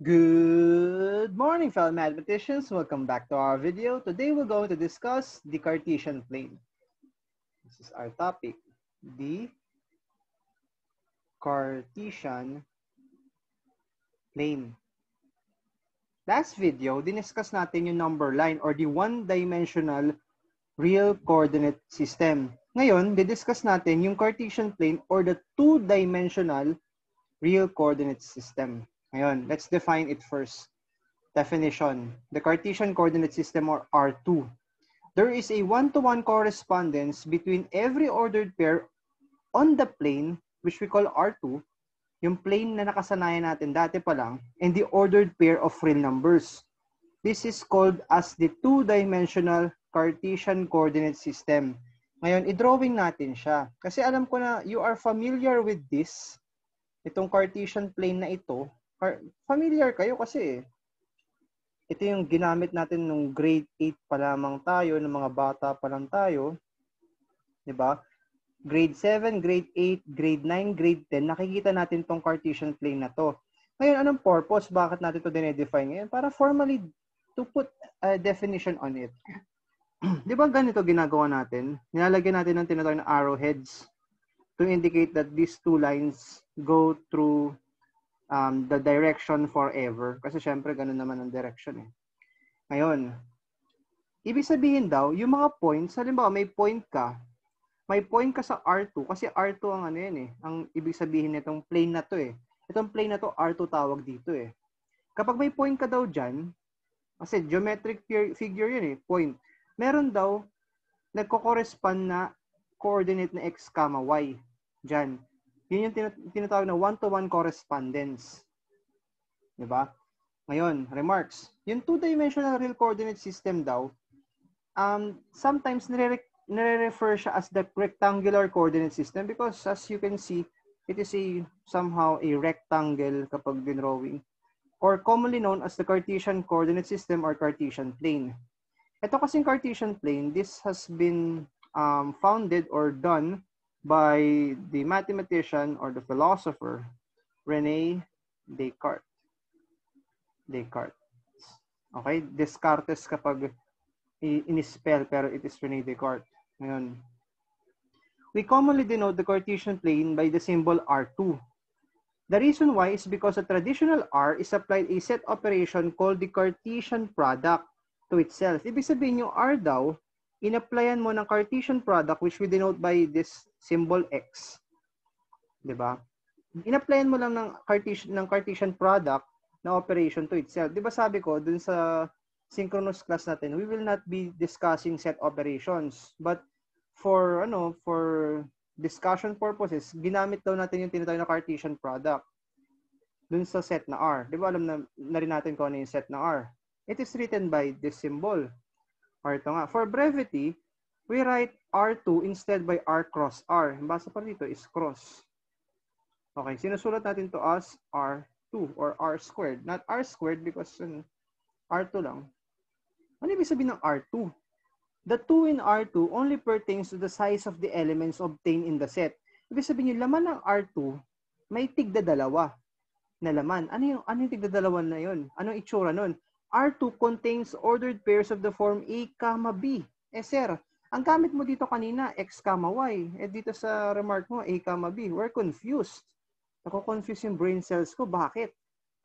Good morning, fellow mathematicians. Welcome back to our video. Today we're going to discuss the Cartesian plane. This is our topic, the Cartesian plane. Last video, diniscuss natin yung number line or the one-dimensional real coordinate system. Ngayon, didiscuss natin yung Cartesian plane or the two-dimensional real coordinate system. Ngayon, let's define it first. Definition. The Cartesian coordinate system or R2. There is a one-to-one correspondence between every ordered pair on the plane, which we call R2, yung plane na nakasanayan natin dati pa lang, and the ordered pair of real numbers. This is called as the two-dimensional Cartesian coordinate system. Ngayon, i-drawing natin siya. Kasi alam ko na you are familiar with this. Itong Cartesian plane na ito. Familiar kayo kasi ito yung ginamit natin nung grade 8 pa lamang tayo, ng mga bata pa lang tayo. 'Di ba? Grade 7, grade 8, grade 9, grade 10, nakikita natin tong Cartesian plane na to. Ngayon, anong purpose? Bakit natin ito dinedefine ngayon? Para formally to put a definition on it. 'Di ba ganito ginagawa natin? Nilalagyan natin ng tinatawag na arrowheads to indicate that these two lines go through the direction forever. Kasi syempre, ganun naman ang direction eh. Ngayon, ibig sabihin daw, yung mga points, halimbawa may point ka sa R2, kasi R2 ang ano yan eh, ang ibig sabihin nitong plane na to eh. Itong plane na to, R2 tawag dito eh. Kapag may point ka daw dyan, kasi geometric figure yun eh, point. Meron daw, nagko-correspond na coordinate na x, y. Dyan. Yun yung tinatawag na one-to-one correspondence. Diba? Ngayon, remarks. Yung two-dimensional real coordinate system daw, sometimes nire-refer siya as the rectangular coordinate system because as you can see, it is somehow a rectangle kapag drawing, or commonly known as the Cartesian coordinate system or Cartesian plane. Ito kasing Cartesian plane, this has been founded or done by the mathematician or the philosopher René Descartes. Okay? Descartes kapag in-spell, pero it is René Descartes. Ngayon, we commonly denote the Cartesian plane by the symbol R2. The reason why is because a traditional R is applied a set operation called the Cartesian product to itself. Ibig sabihin yung R daw, in-applyan mo ng Cartesian product which we denote by this symbol X. 'Di ba? In-applyan mo lang ng Cartesian product na operation to itself. 'Di ba sabi ko dun sa synchronous class natin, we will not be discussing set operations, but for discussion purposes, ginamit daw natin yung tinatawag na Cartesian product dun sa set na R. 'Di ba alam na rin natin kung ano yung set na R? It is written by this symbol. Or ito nga. For brevity, we write R2 instead by R cross R. Ang basa pa dito is cross. Okay, sinusulat natin to as R2 or R squared. Not R squared because R2 lang. Ano ibig sabihin ng R2? The 2 in R2 only pertains to the size of the elements obtained in the set. Ibig sabihin yung laman ng R2, may tigda-dalawa na laman. Ano yung tigda-dalawa na yun? Anong itsura nun? R2 contains ordered pairs of the form A, B. Sir, ang gamit mo dito kanina, X, Y. Dito sa remark mo, A, B. We're confused. Nako-confuse yung brain cells ko. Bakit?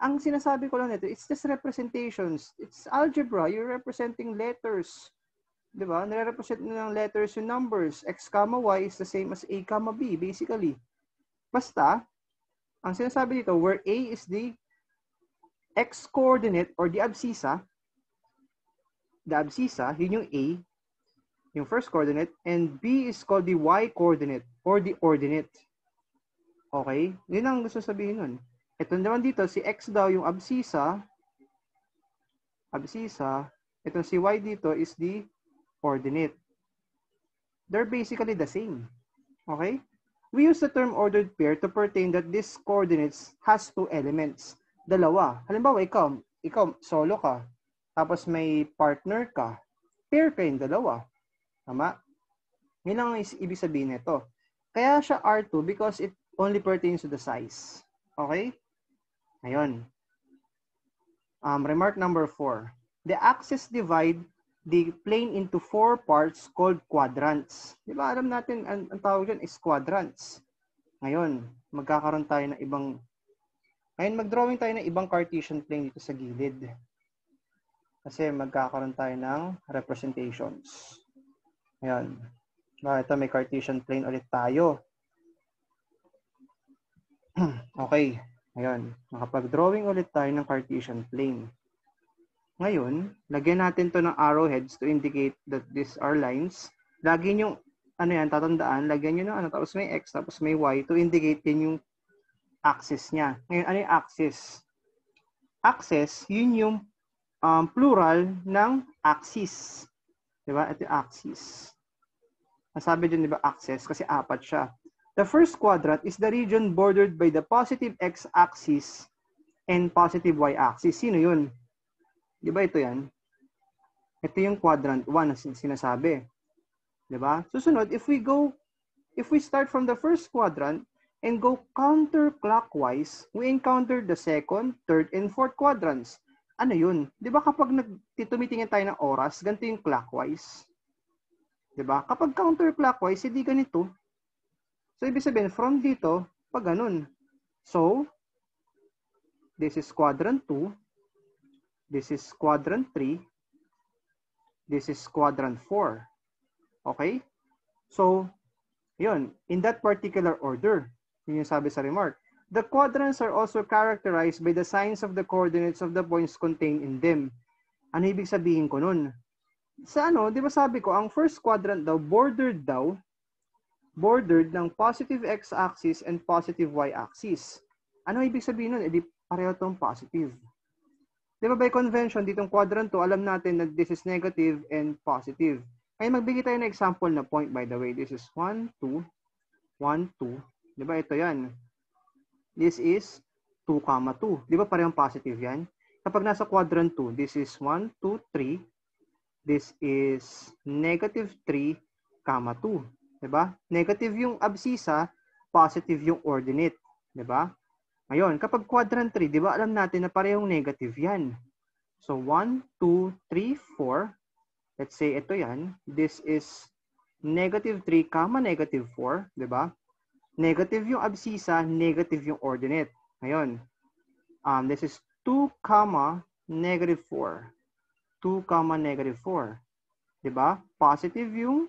Ang sinasabi ko lang nito, it's just representations. It's algebra. You're representing letters. Diba? Nire-represent ng letters yung numbers. X, Y is the same as A, B, basically. Basta, ang sinasabi dito, where A is the x-coordinate or the abscissa, yun yung A, yung first coordinate, and B is called the y-coordinate or the ordinate. Okay? Yun ang gusto sabihin nun. Ito naman dito, si x daw yung abscissa, itong si y dito is the ordinate. They're basically the same. Okay? We use the term ordered pair to pertain that this coordinates has two elements. Dalawa. Halimbawa, ikaw solo ka. Tapos may partner ka. Pair kayong dalawa. Tama? Yun lang ibig sabihin nito. Kaya siya R2 because it only pertains to the size. Okay? Ngayon. Remark number 4. The axis divide the plane into 4 parts called quadrants. Di ba alam natin, ang tawag dyan is quadrants. Ngayon, magkakaroon tayo ng ibang, mag-drawing tayo ng ibang Cartesian plane dito sa gilid. Kasi magkakaroon tayo ng representations. Ayan. Ito may Cartesian plane ulit tayo. Okay. Ayan. Nakapag-drawing ulit tayo ng Cartesian plane. Ngayon, lagyan natin to ng arrowheads to indicate that these are lines. Lagi nyo, tatandaan, lagyan nyo ng tapos may X, tapos may Y to indicate din yung axis niya. Ngayon, ano yung axis? Axis, yun yung plural ng axis. Diba? Ito yung axis. Nasabi dyan, diba, axis? Kasi apat siya. The first quadrant is the region bordered by the positive x-axis and positive y-axis. Sino yun? Di ba ito yan? Ito yung quadrant 1 na sinasabi. Di ba? Susunod, if we start from the first quadrant and go counterclockwise, we encounter the second, third, and fourth quadrants. Ano yun? Di ba kapag tumitingin tayo ng oras, ganito yung clockwise. Di ba? Kapag counterclockwise, hindi ganito. So, ibig sabihin, from dito, pag ganun. So, this is quadrant 2. This is quadrant 3. This is quadrant 4. Okay? So, yun. In that particular order, yun yung sabi sa remark. The quadrants are also characterized by the signs of the coordinates of the points contained in them. Ano ibig sabihin ko nun? Sa di ba sabi ko, ang first quadrant daw, bordered ng positive x-axis and positive y-axis. Ano ibig sabihin nun? Edi pareho itong positive. Di ba by convention, ditong quadrant 2, alam natin na this is negative and positive. Kaya magbigay tayo ng example na point, by the way. This is 1, 2, 1, 2. Di ba ito yan? This is 2, 2. Di ba parehong positive yan? Kapag nasa quadrant 2, this is 1, 2, 3. This is negative 3, 2. Diba? Negative yung abscissa, positive yung ordinate. Diba? Ngayon, kapag quadrant 3, diba alam natin na parehong negative yan. So, 1, 2, 3, 4. Let's say ito yan. This is negative 3, negative 4. Diba? Negative yung abscissa, negative yung ordinate. Ngayon, this is 2, negative 4. 2, negative 4. Diba? Positive yung,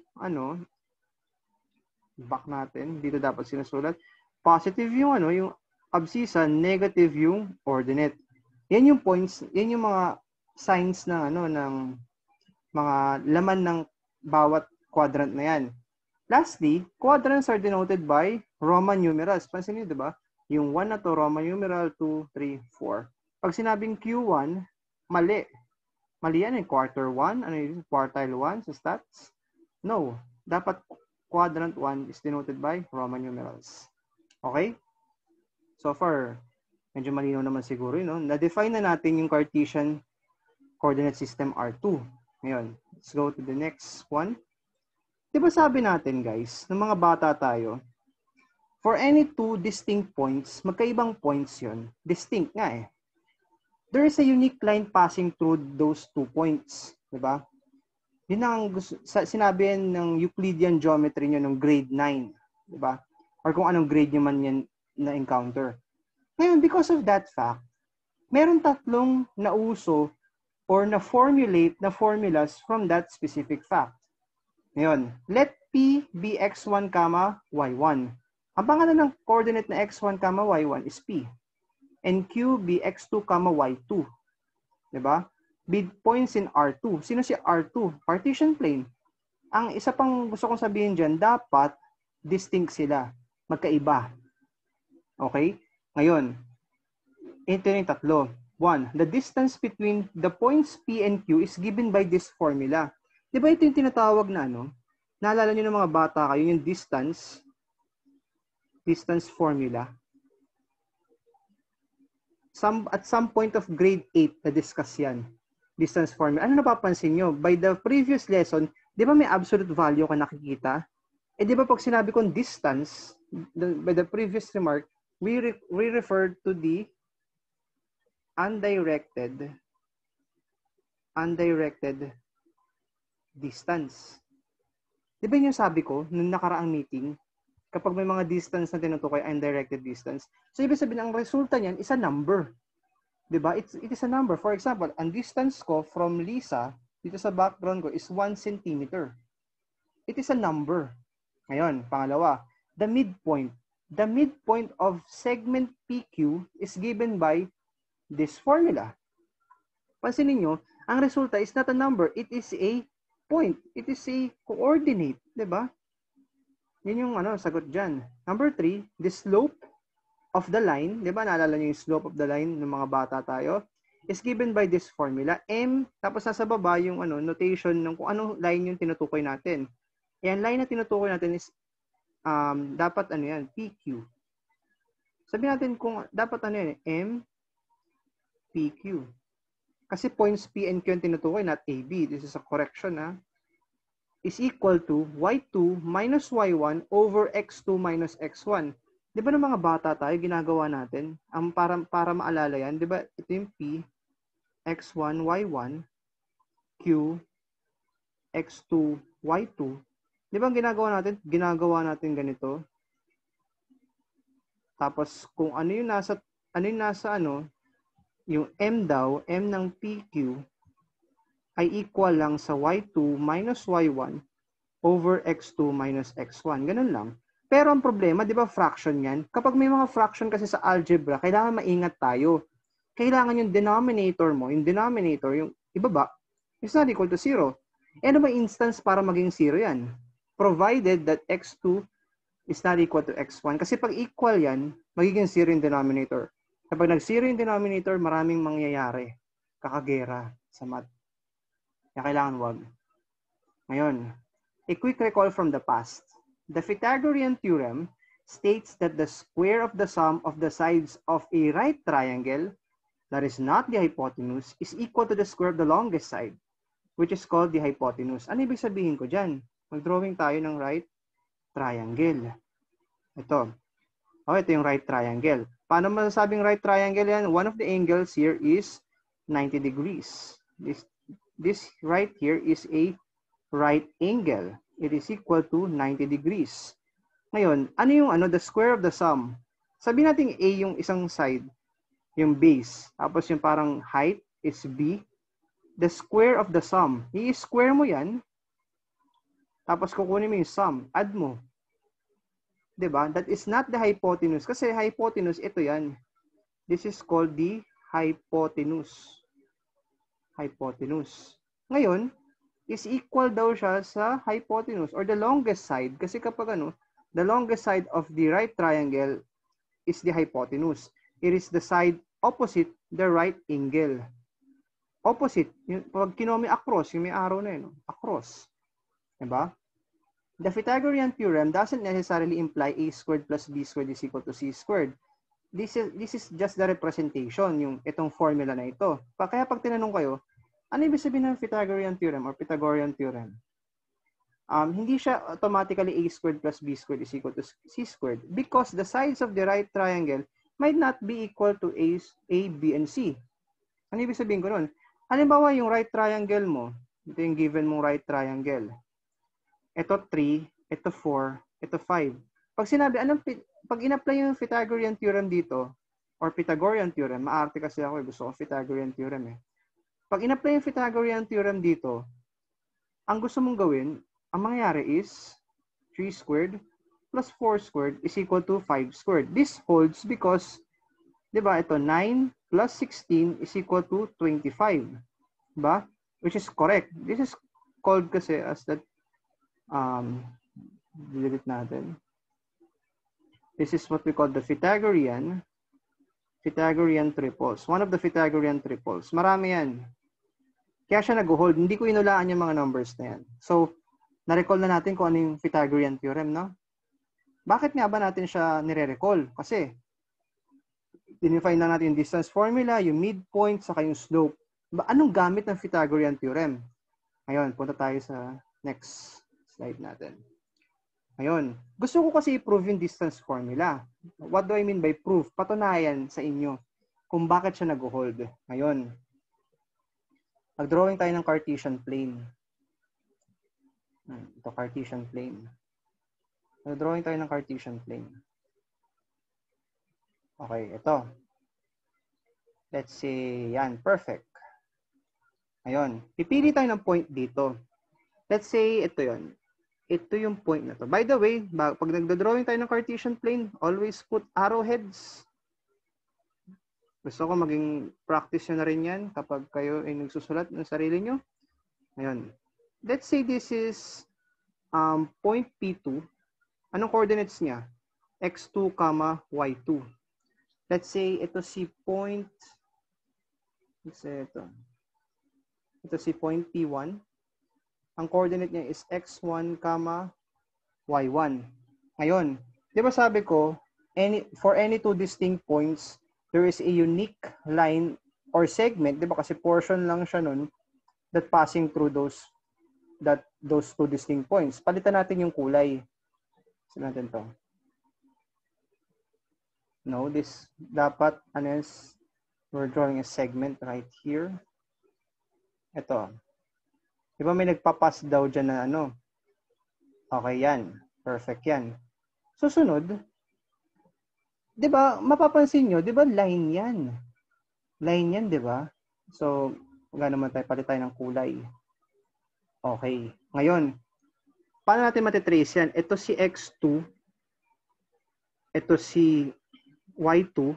back natin. Dito dapat sinusulat. Positive yung yung abscissa, negative yung ordinate. Yan yung points, yan yung mga signs ng ng mga laman ng bawat quadrant na yan. Lastly, quadrants are denoted by Roman numerals. Pansin niyo, 'di ba? Yung 1 na to Roman numeral, 2, 3, 4. Pag sinabing Q1, mali. Mali yan, quarter 1, quartile 1 sa stats? No, dapat quadrant 1 is denoted by Roman numerals. Okay? So far, medyo malinaw naman siguro yun. Na-define na natin yung Cartesian coordinate system R2. Ngayon, let's go to the next one. Diba sabi natin guys, ng mga bata tayo, for any two distinct points, magkaibang points yun. Distinct nga eh. There is a unique line passing through those 2 points. Diba? Yun ang sinabi ng Euclidean geometry nyo ng grade 9. Diba? Or kung anong grade nyo man yan na-encounter. Ngayon, because of that fact, meron tatlong nauso or na-formulate na formulas from that specific fact. Ngayon, let P be x1, y1. Ang pangalan ng coordinate na x1, y1 is P. And Q be x2, y2. Diba? Midpoints in R2. Sino si R2? Cartesian plane. Ang isa pang gusto kong sabihin dyan, dapat distinct sila. Magkaiba. Okay? Ngayon, ito yung tatlo. 1. The distance between the points P and Q is given by this formula. Di ba ito yung tinatawag na naalala nyo ng mga bata kayo, yung distance formula. At some point of grade 8, na-discuss yan. Distance formula. Ano napapansin nyo? By the previous lesson, di ba may absolute value ka nakikita? Eh di ba pag sinabi kong distance, by the previous remark, we referred to the undirected distance. Di ba yung sabi ko, nung nakaraang meeting, kapag may mga distance na tinutukoy, undirected distance, so ibig sabihin, ang resulta niyan is a number. Di ba? It is a number. For example, ang distance ko from Lisa, dito sa background ko, is 1 centimeter. It is a number. Ngayon, pangalawa, the midpoint. The midpoint of segment PQ is given by this formula. Pansinin nyo, ang resulta is not a number. It is a point. It is a coordinate. Diba? Yun yung sagot dyan. Number 3, the slope of the line. Diba? Naalala nyo yung slope of the line ng mga bata tayo? Is given by this formula. M, tapos nasa baba yung notation ng kung anong line yung tinutukoy natin. Yan, line na tinutukoy natin is dapat PQ. Sabihin natin kung dapat M, PQ. Kasi points P and Q ang tinutukoy, not AB. This is a correction, ha? Is equal to Y2 minus Y1 over X2 minus X1. Di ba ng mga bata tayo, ginagawa natin? Para maalala yan, di ba? Ito yung P, X1, Y1, Q, X2, Y2. Di ba ang ginagawa natin? Ginagawa natin ganito. Tapos, kung ano yung nasa yung M daw, M ng PQ, ay equal lang sa Y2 minus Y1 over X2 minus X1. Ganun lang. Pero ang problema, di ba fraction yan? Kapag may mga fraction kasi sa algebra, kailangan maingat tayo. Kailangan yung denominator mo, yung ibaba, is not equal to 0. E ano ba instance para maging 0 yan? Provided that X2 is not equal to X1. Kasi pag equal yan, magiging 0 yung denominator. Kapag nag-0 yung denominator, maraming mangyayari. Kakagera sa math. Kaya kailangan wag. Ngayon, a quick recall from the past. The Pythagorean theorem states that the square of the sum of the sides of a right triangle that is not the hypotenuse is equal to the square of the longest side, which is called the hypotenuse. Ano ibig sabihin ko dyan? Mag-drawing tayo ng right triangle. Ito. Ito yung right triangle. Paano masasabing right triangle yan? One of the angles here is 90 degrees. This right here is a right angle. It is equal to 90 degrees. Ngayon, ano yung the square of the sum? Sabihin natin A yung isang side, yung base. Tapos yung parang height is B. The square of the sum. I-square mo yan. Tapos kukunin mo yung sum. Add mo. Diba? That is not the hypotenuse. Kasi hypotenuse, ito yan. This is called the hypotenuse. Hypotenuse. Ngayon, is equal daw siya sa hypotenuse or the longest side. Kasi kapag the longest side of the right triangle is the hypotenuse. It is the side opposite the right angle. Opposite. Pag kinuha mo across, yung may arrow na yun. Across. Diba? The Pythagorean theorem doesn't necessarily imply a squared plus b squared is equal to c squared. This is just the representation, yung itong formula na ito. Kaya pag tinanong kayo, ano ibig sabihin ng Pythagorean theorem or Pythagorean theorem? Hindi siya automatically a squared plus b squared is equal to c squared because the sides of the right triangle might not be equal to a, b, and c. Ano ibig sabihin ko nun? Halimbawa, yung right triangle mo, ito yung given mong right triangle. Ito 3, ito 4, ito 5. Pag sinabi, pag in-apply yung Pythagorean theorem dito, or Pythagorean theorem, maarte kasi ako, gusto ko Pythagorean theorem eh. Pag in-apply yung Pythagorean theorem dito, ang gusto mong gawin, ang mangyayari is 3 squared plus 4 squared is equal to 5 squared. This holds because, di ba, ito 9 plus 16 is equal to 25. Diba? Which is correct. This is called kasi as that delete natin. This is what we call the Pythagorean triples. One of the Pythagorean triples. Marami yan. Kaya siya nag-hold. Hindi ko inulaan yung mga numbers na yan. So, na-recall na natin kung ano yung Pythagorean theorem, no? Bakit nga ba natin siya nire-recall? Kasi, dinefine na natin yung distance formula, yung midpoint, saka yung slope. Anong gamit ng Pythagorean theorem? Ngayon, punta tayo sa next slide natin. Ngayon, gusto ko kasi i-prove yung distance formula. What do I mean by proof? Patunayan sa inyo. kung bakit siya nag-hold. Ngayon, mag-drawing tayo ng Cartesian plane. Ito, Cartesian plane. Mag-drawing tayo ng Cartesian plane. Okay, ito. Let's say, yan, perfect. Ngayon, pipili tayo ng point dito. Let's say, ito yon. Ito yung point na to. By the way, pag nagdo-drawing tayo ng Cartesian plane, always put arrowheads. Gusto ko maging practice nyo na rin yan kapag kayo ay nagsusulat ng sarili nyo. Ngayon, let's say this is point P2. Anong coordinates niya? X2, Y2. Let's say ito si point, let's say ito. Ito si point P1. Ang coordinate niya is X1, Y1. Ngayon, di ba sabi ko, for any two distinct points, there is a unique line or segment, di ba? Kasi portion lang siya nun that passing through those two distinct points. Palitan natin yung kulay. Saan natin to? No, this dapat, we're drawing a segment right here. Ito. Di ba may nagpapass daw dyan na ano? Okay, yan. Perfect yan. Susunod, di ba, mapapansin nyo, di ba line yan? Line yan, di ba? So, wala naman tayo, palit tayo ng kulay. Okay. Ngayon, paano natin matitrace yan? Ito si X2, ito si Y2,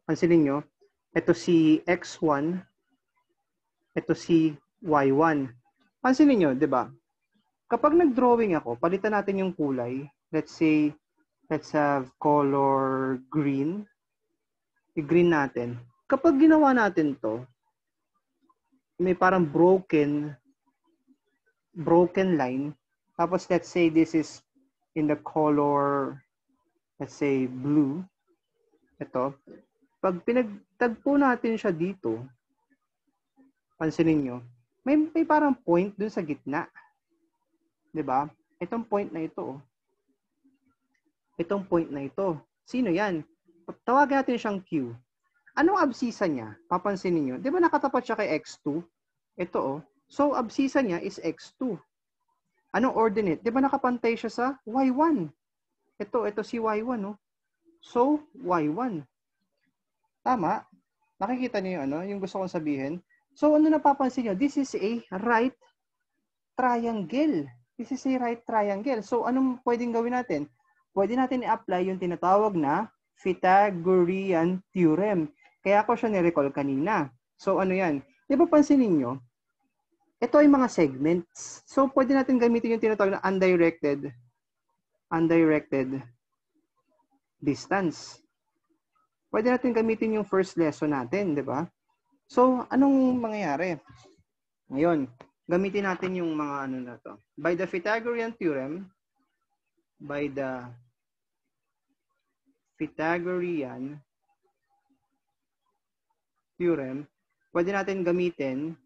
pansinin nyo, ito si X1, ito si Y1. Pansinin nyo, di ba? Kapag nag-drawing ako, palitan natin yung kulay. Let's say, let's have color green. I-green natin. Kapag ginawa natin to, may parang broken line. Tapos let's say this is in the color, let's say blue. Ito. Pag pinagtagpo natin siya dito, pansinin nyo, may parang point dun sa gitna. 'Di ba? Itong point na ito. Itong point na ito. Sino yan? Tawagin natin siyang Q. Anong absisa niya? Papansinin nyo. 'Di ba nakatapat siya kay X2? Ito oh. So, absisa niya is X2. Anong ordinate? 'Di ba nakapantay siya sa Y1? Ito si Y1 oh. So, Y1. Tama? Nakikita niyo yung gusto kong sabihin? So, ano napapansin niyo? This is a right triangle. This is a right triangle. So, anong pwedeng gawin natin? Pwede natin i-apply yung tinatawag na Pythagorean theorem. Kaya ako siya ni-recall kanina. So, ano yan? Di ba pansinin nyo? Ito ay mga segments. So, pwede natin gamitin yung tinatawag na undirected distance. Pwede natin gamitin yung first lesson natin, di ba? So, anong mangyayari? Ngayon, gamitin natin yung mga ano na to. By the Pythagorean theorem, pwede natin gamitin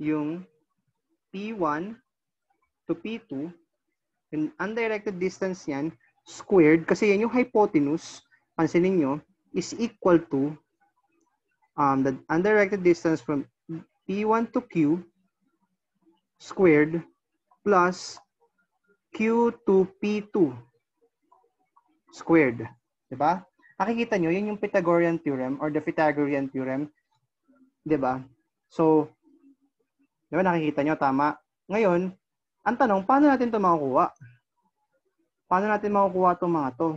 yung P1 to P2, yung undirected distance yan, squared, kasi yan yung hypotenuse, pansinin nyo, is equal to the undirected distance from P1 to Q squared plus Q to P2 squared. Diba? Nakikita nyo, yun yung Pythagorean theorem or the Pythagorean theorem. Diba? So, diba nakikita nyo, tama? Ngayon, ang tanong, paano natin ito makukuha? Paano natin makukuha itong mga to?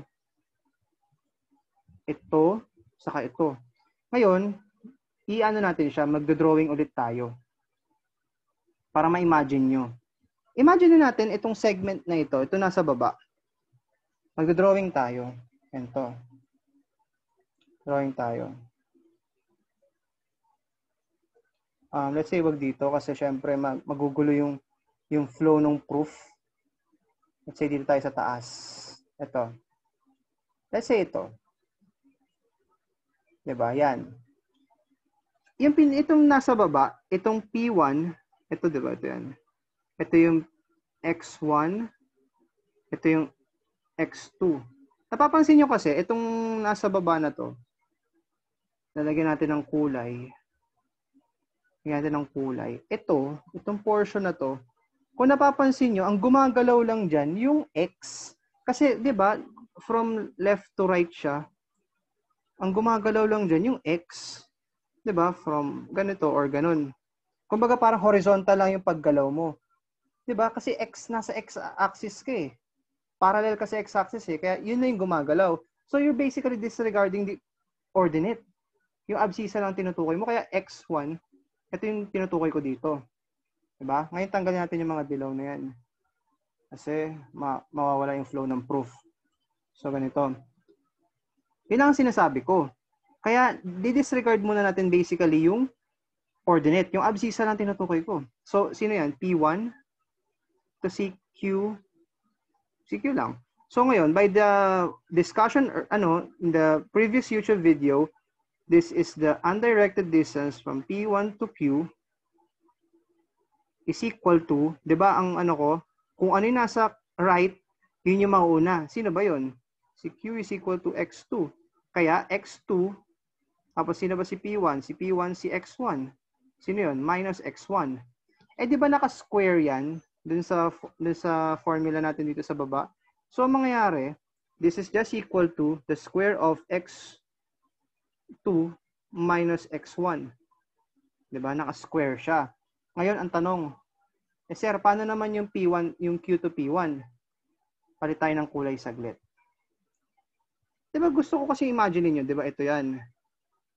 Ito, saka ito. Ngayon, i-ano natin siya, magdo-drawing ulit tayo. Para ma-imagine nyo. Imagine natin itong segment na ito nasa baba. Magdo-drawing tayo. Ito. Drawing tayo. Let's say wag dito kasi syempre magugulo yung flow ng proof. Let's say dito tayo sa taas. Ito. Let's say ito. Diba? Yan. Itong nasa baba, itong P1, ito diba? Ito yan. Ito yung X1. Ito yung X2. Napapansin nyo kasi, itong nasa baba na to, lalagyan natin ng kulay. Lagyan natin ng kulay. Itong portion na to, kung napapansin nyo, ang gumagalaw lang dyan, yung X. Kasi, di ba, from left to right siya, ang gumagalaw lang dyan, yung X. Di ba, from ganito or ganun. Kumbaga, parang horizontal lang yung paggalaw mo. Di ba? Kasi X, nasa X-axis ka eh. Parallel kasi X-axis eh. Kaya, yun na yung gumagalaw. So, you're basically disregarding the ordinate. Yung abscissa lang tinutukoy mo. Kaya, X1, ito yung tinutukoy ko dito. Diba? Ngayon tanggalin natin yung mga dilaw na yan. Kasi mawawala yung flow ng proof. So ganito. Yun ang sinasabi ko. Kaya di-disregard muna natin basically yung ordinate. Yung abscissa lang tinutukoy ko. So sino yan? P1 to CQ. CQ lang. So ngayon, by the discussion or in the previous YouTube video, this is the undirected distance from P1 to Q is equal to, di ba ang kung ano yung nasa right, yun yung mauuna. Sino ba yun? Si Q is equal to X2. Kaya X2, tapos sino ba si P1? Si P1 si X1. Sino yun? Minus X1. Eh di ba naka-square yan dun sa formula natin dito sa baba? So ang mangyayari, this is just equal to the square of X2 minus X1. Di ba? Naka-square siya. Ngayon, ang tanong, sir, paano naman yung P1, yung Q to P1? Palit tayo ng kulay saglit. Diba gusto ko kasi imagine niyo, diba ito yan?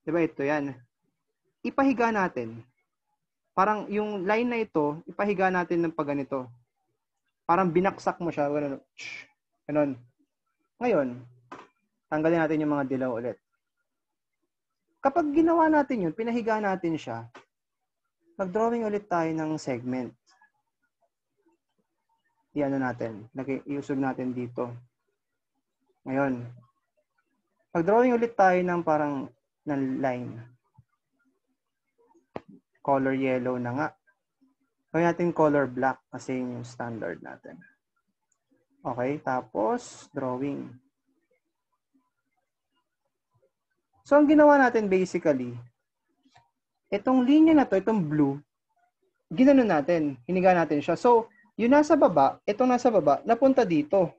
Diba ito yan? Ipahiga natin. Parang yung line na ito, ipahiga natin ng pagganito. Parang binaksak mo siya, ganun. Ganun. Ngayon, tanggalin natin yung mga dilaw ulit. Kapag ginawa natin yun, pinahiga natin siya, mag-drawing ulit tayo ng segment. Iano natin. Iusog natin dito. Ngayon. Mag-drawing ulit tayo ng parang ng line. Color yellow na nga. Gawin natin color black kasi yun yung standard natin. Okay. Tapos, drawing. So, ang ginawa natin basically, itong linya na to, itong blue, ginanon natin. Hiniga natin siya. So, yung nasa baba, itong nasa baba, napunta dito.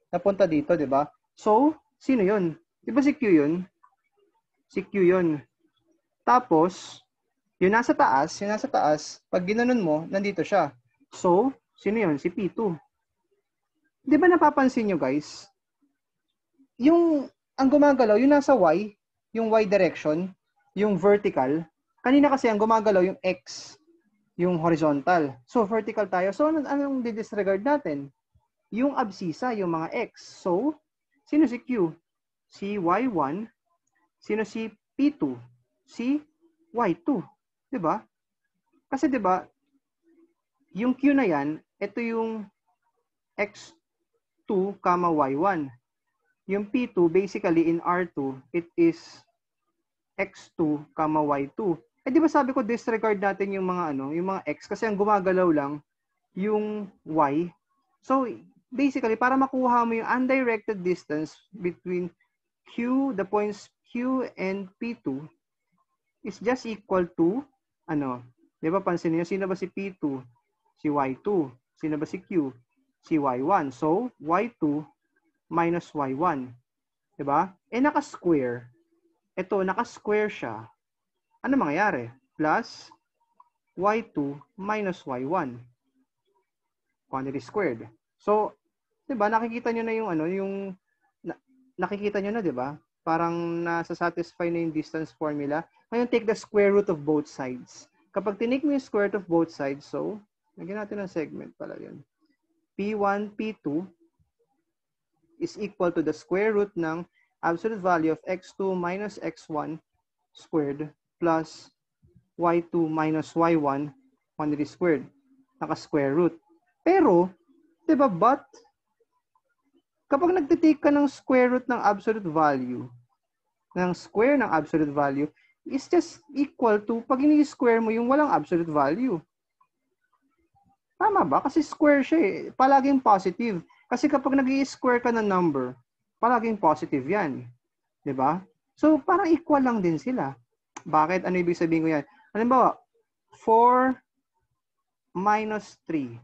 Napunta dito, di ba? So, sino yun? Di ba si Q yun? Si Q yun. Tapos, yung nasa taas, pag ginanon mo, nandito siya. So, sino yun? Si P2. Di ba napapansin nyo, guys? Ang gumagalaw, yung nasa Y, yung Y direction, yung vertical, kanina kasi ang gumagalaw yung X, yung horizontal. So, vertical tayo. So, anong di-disregard natin? Yung abscissa, yung mga X. So, sino si Q? Si Y1. Sino si P2? Si Y2. Diba? Kasi diba, yung Q na yan, ito yung X2, Y1. Yung P2, basically in R2, it is X2, Y2. Eh di ba sabi ko disregard natin yung mga yung mga X kasi ang gumagalaw lang yung Y. So basically para makuha mo yung undirected distance between Q, the points Q and P2 is just equal to di ba pansin niyo sino ba si P2? Si Y2. Sino ba si Q? Si Y1. So Y2 minus Y1. Di ba? Eh naka-square. Ito naka-square siya. Ano mangyayari? Plus Y2 minus Y1. Quantity squared. So, 'di ba nakikita niyo na yung nakikita niyo na 'di ba? Parang nasa-satisfy na yung distance formula. Ngayon take the square root of both sides. Kapag tinake mo yung square root of both sides, so lagyan natin ng segment pala 'yun. P1, P2 is equal to the square root ng absolute value of x2 minus x1 squared plus y2 minus y1 quantity squared. Naka-square root. Pero, diba, but, kapag nagtitake ka ng square root ng absolute value, ng square ng absolute value, is just equal to, pag ini-square mo yung walang absolute value. Tama ba? Kasi square siya eh. Palaging positive. Kasi kapag nag-i-square ka ng number, palaging positive yan. Diba? So, parang equal lang din sila. Bakit? Ano ibig sabihin ko yan? Halimbawa, 4 minus 3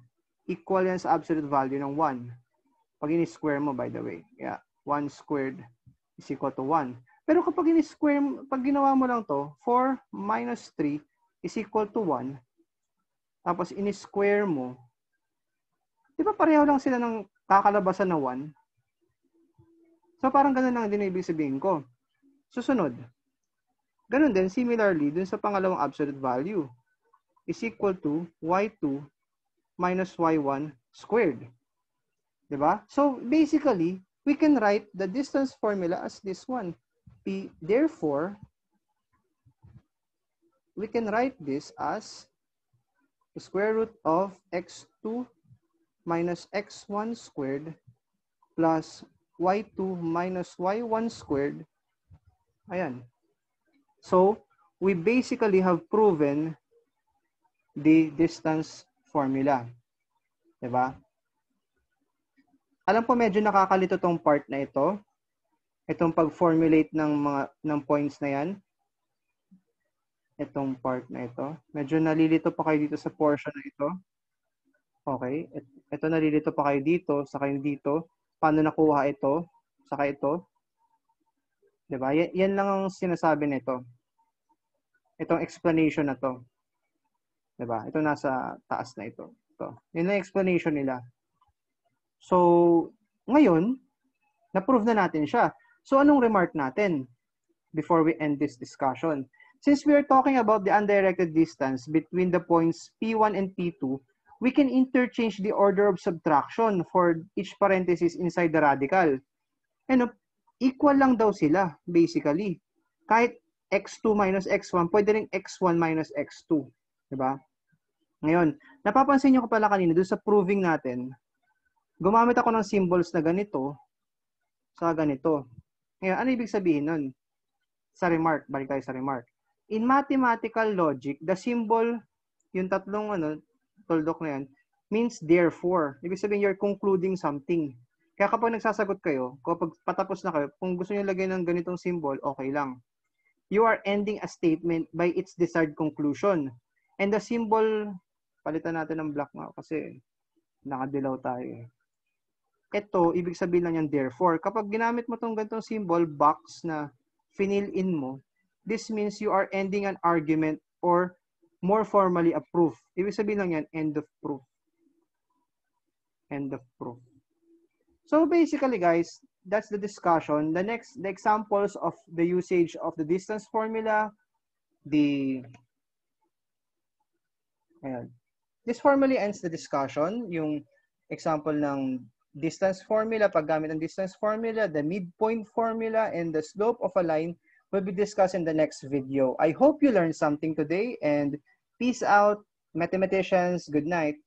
equal yan sa absolute value ng 1. Pag ini-square mo, by the way. Yeah, 1 squared is equal to 1. Pero kapag ini-square, pag ginawa mo lang to, 4 minus 3 is equal to 1. Tapos ini-square mo, di ba pareho lang sila ng kakalabasan na 1? So parang ganun lang din ang ibig sabihin ko. Susunod. Ganun din, similarly, dun sa pangalawang absolute value is equal to y2 minus y1 squared. Diba? So basically, we can write the distance formula as this one. Therefore, we can write this as the square root of x2 minus x1 squared plus y2 minus y1 squared. Ayan. So, we basically have proven the distance formula. Diba? Alam po medyo nakakalito tong part na ito. Itong pag-formulate ng points na yan. Itong part na ito. Medyo nalilito pa kayo dito sa portion na ito. Okay. Ito nalilito pa kayo dito, saka yung dito. Paano nakuha ito, saka ito. Diba? Yan lang ang sinasabi nito. Itong explanation na to. Diba? Ito nasa taas na ito. Ito. Yun ang explanation nila. So, ngayon, na-prove na natin siya. So, anong remark natin before we end this discussion? Since we are talking about the undirected distance between the points P1 and P2, we can interchange the order of subtraction for each parenthesis inside the radical. And equal lang daw sila, basically. Kahit x2 minus x1, pwede rin x1 minus x2. Diba? Ngayon, napapansin nyo ko pala kanina, doon sa proving natin, gumamit ako ng symbols na ganito sa ganito. Ngayon, ano ibig sabihin nun? Sa remark, balik tayo sa remark. In mathematical logic, the symbol, yung tatlong tuldok na yan, means therefore. Ibig sabihin, you're concluding something. Kaya kapag nagsasagot kayo, kapag patapos na kayo, kung gusto nyo lagay ng ganitong symbol, okay lang. You are ending a statement by its desired conclusion. And the symbol, palitan natin ng black nga kasi nakadilaw tayo. Ito, ibig sabihin lang yan, therefore. Kapag ginamit mo itong ganitong symbol, box na fill in mo, this means you are ending an argument or more formally a proof. Ibig sabihin lang yan, end of proof. End of proof. So basically, guys, that's the discussion. The examples of the usage of the distance formula, ayan. This formally ends the discussion. Yung example ng distance formula, paggamit ng distance formula, the midpoint formula, and the slope of a line will be discussed in the next video. I hope you learned something today, and peace out, mathematicians. Good night.